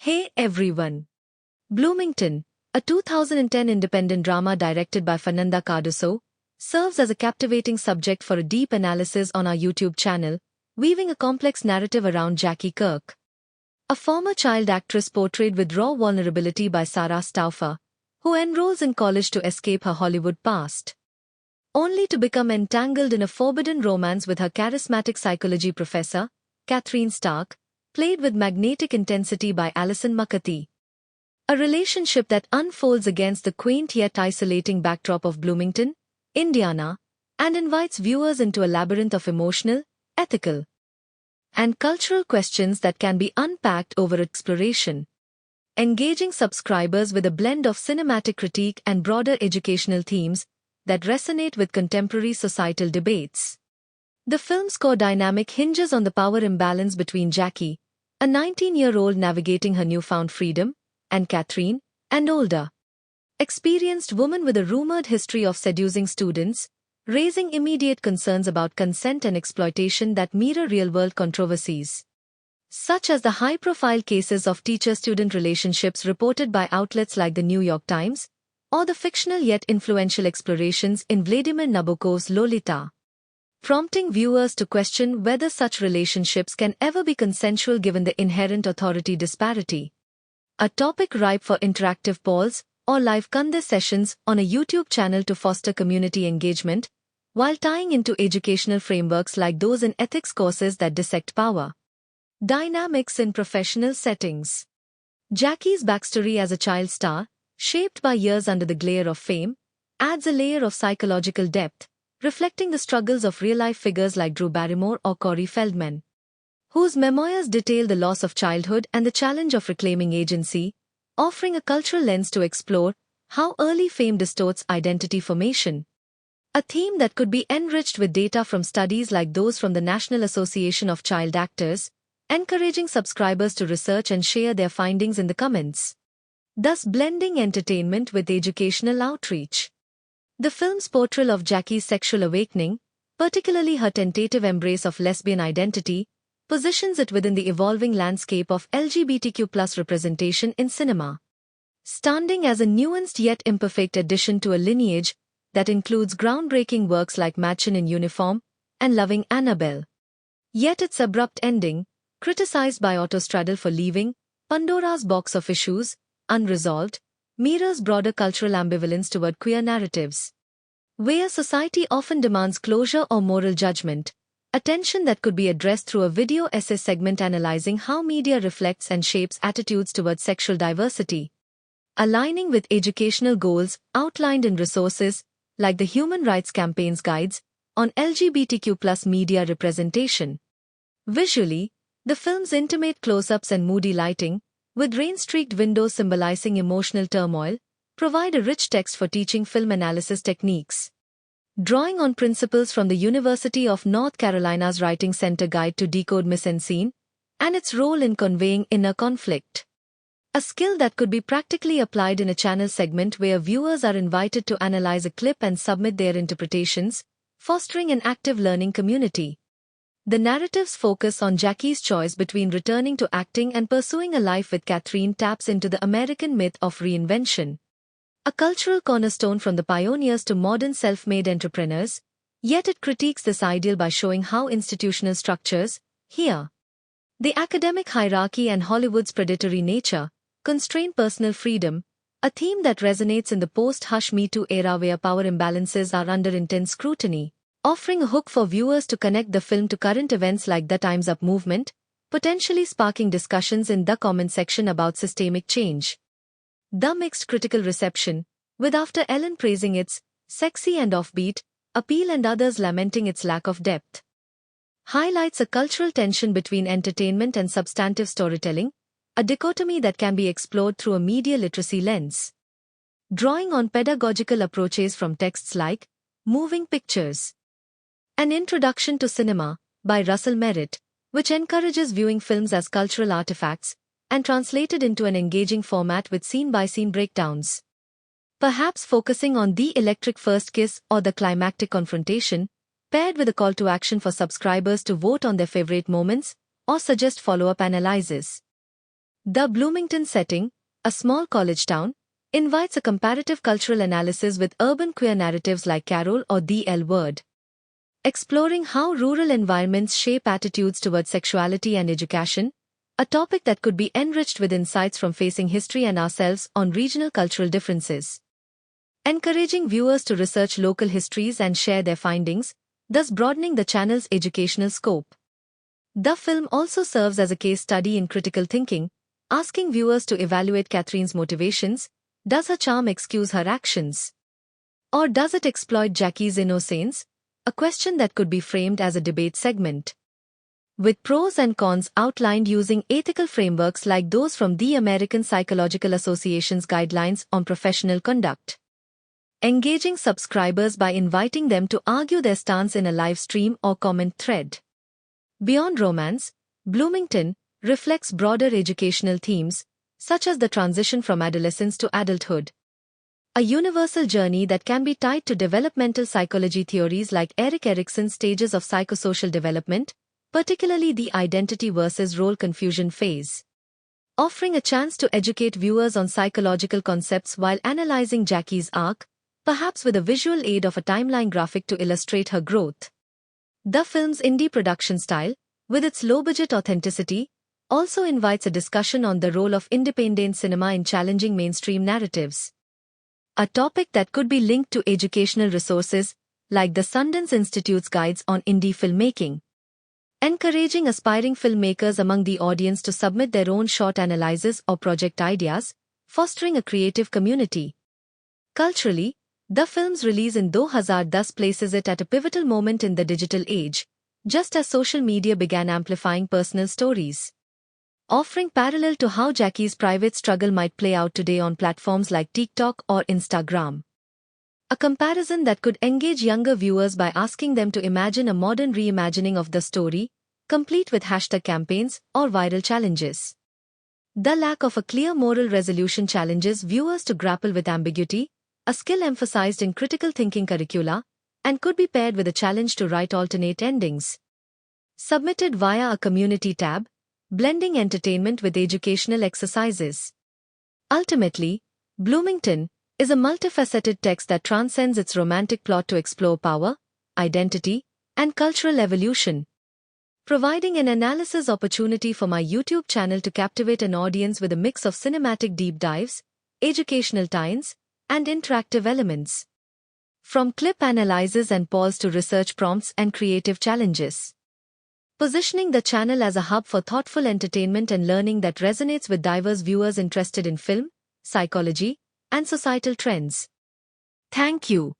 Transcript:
Hey everyone! Bloomington, a 2010 independent drama directed by Fernanda Cardoso, serves as a captivating subject for a deep analysis on our YouTube channel, weaving a complex narrative around Jackie Kirk. A former child actress portrayed with raw vulnerability by Sarah Stauffer, who enrolls in college to escape her Hollywood past, only to become entangled in a forbidden romance with her charismatic psychology professor, Catherine Stark, played with magnetic intensity by Alison McCarthy. A relationship that unfolds against the quaint yet isolating backdrop of Bloomington, Indiana, and invites viewers into a labyrinth of emotional, ethical, and cultural questions that can be unpacked over exploration. Engaging subscribers with a blend of cinematic critique and broader educational themes that resonate with contemporary societal debates. The film's core dynamic hinges on the power imbalance between Jackie, a 19-year-old navigating her newfound freedom, and Catherine, an older, experienced woman with a rumored history of seducing students, raising immediate concerns about consent and exploitation that mirror real-world controversies, such as the high-profile cases of teacher-student relationships reported by outlets like the New York Times, or the fictional yet influential explorations in Vladimir Nabokov's Lolita, prompting viewers to question whether such relationships can ever be consensual given the inherent authority disparity. A topic ripe for interactive polls or live Q&A sessions on a YouTube channel to foster community engagement, while tying into educational frameworks like those in ethics courses that dissect power dynamics in professional settings. Jackie's backstory as a child star, shaped by years under the glare of fame, adds a layer of psychological depth, reflecting the struggles of real-life figures like Drew Barrymore or Corey Feldman, whose memoirs detail the loss of childhood and the challenge of reclaiming agency, offering a cultural lens to explore how early fame distorts identity formation. A theme that could be enriched with data from studies like those from the National Association of Child Actors, encouraging subscribers to research and share their findings in the comments, thus blending entertainment with educational outreach. The film's portrayal of Jackie's sexual awakening, particularly her tentative embrace of lesbian identity, positions it within the evolving landscape of LGBTQ+ representation in cinema, standing as a nuanced yet imperfect addition to a lineage that includes groundbreaking works like Mädchen in Uniform and Loving Annabelle. Yet its abrupt ending, criticized by Autostraddle for leaving Pandora's box of issues unresolved, mirrors broader cultural ambivalence toward queer narratives, where society often demands closure or moral judgment, a tension that could be addressed through a video essay segment analyzing how media reflects and shapes attitudes towards sexual diversity, aligning with educational goals outlined in resources like the Human Rights Campaign's guides on LGBTQ+ media representation. Visually, the film's intimate close-ups and moody lighting, with rain-streaked windows symbolizing emotional turmoil, provide a rich text for teaching film analysis techniques. Drawing on principles from the University of North Carolina's Writing Center Guide to Decode Mise-en-Scene, and its role in conveying inner conflict, a skill that could be practically applied in a channel segment where viewers are invited to analyze a clip and submit their interpretations, fostering an active learning community. The narrative's focus on Jackie's choice between returning to acting and pursuing a life with Catherine taps into the American myth of reinvention, a cultural cornerstone from the pioneers to modern self-made entrepreneurs, yet it critiques this ideal by showing how institutional structures, here, the academic hierarchy and Hollywood's predatory nature, constrain personal freedom, a theme that resonates in the post-Hush Me Too era where power imbalances are under intense scrutiny, offering a hook for viewers to connect the film to current events like the Time's Up movement, potentially sparking discussions in the comment section about systemic change. The mixed critical reception, with After Ellen praising its sexy and offbeat appeal and others lamenting its lack of depth, highlights a cultural tension between entertainment and substantive storytelling, a dichotomy that can be explored through a media literacy lens. Drawing on pedagogical approaches from texts like Moving Pictures, An Introduction to Cinema, by Russell Merritt, which encourages viewing films as cultural artifacts, and translated into an engaging format with scene-by-scene breakdowns, perhaps focusing on the electric first kiss or the climactic confrontation, paired with a call to action for subscribers to vote on their favorite moments or suggest follow-up analyses. The Bloomington setting, a small college town, invites a comparative cultural analysis with urban queer narratives like Carol or The L Word, exploring how rural environments shape attitudes towards sexuality and education, a topic that could be enriched with insights from facing history and ourselves on regional cultural differences. Encouraging viewers to research local histories and share their findings, thus broadening the channel's educational scope. The film also serves as a case study in critical thinking, asking viewers to evaluate Catherine's motivations. Does her charm excuse her actions? Or does it exploit Jackie's innocence? A question that could be framed as a debate segment, with pros and cons outlined using ethical frameworks like those from the American Psychological Association's Guidelines on Professional Conduct. Engaging subscribers by inviting them to argue their stance in a live stream or comment thread. Beyond romance, Bloomington reflects broader educational themes, such as the transition from adolescence to adulthood, a universal journey that can be tied to developmental psychology theories like Erik Erikson's stages of psychosocial development, particularly the identity versus role confusion phase. Offering a chance to educate viewers on psychological concepts while analyzing Jackie's arc, perhaps with a visual aid of a timeline graphic to illustrate her growth. The film's indie production style, with its low-budget authenticity, also invites a discussion on the role of independent cinema in challenging mainstream narratives, a topic that could be linked to educational resources like the Sundance Institute's guides on indie filmmaking. Encouraging aspiring filmmakers among the audience to submit their own short analyses or project ideas, fostering a creative community. Culturally, the film's release in 2000 thus places it at a pivotal moment in the digital age, just as social media began amplifying personal stories, offering parallel to how Jackie's private struggle might play out today on platforms like TikTok or Instagram. A comparison that could engage younger viewers by asking them to imagine a modern reimagining of the story, complete with hashtag campaigns or viral challenges. The lack of a clear moral resolution challenges viewers to grapple with ambiguity, a skill emphasized in critical thinking curricula, and could be paired with a challenge to write alternate endings. Submitted via a community tab, blending entertainment with educational exercises. Ultimately, Bloomington is a multifaceted text that transcends its romantic plot to explore power, identity, and cultural evolution, providing an analysis opportunity for my YouTube channel to captivate an audience with a mix of cinematic deep dives, educational tie-ins, and interactive elements. From clip analyses and polls to research prompts and creative challenges. Positioning the channel as a hub for thoughtful entertainment and learning that resonates with diverse viewers interested in film, psychology, and societal trends. Thank you.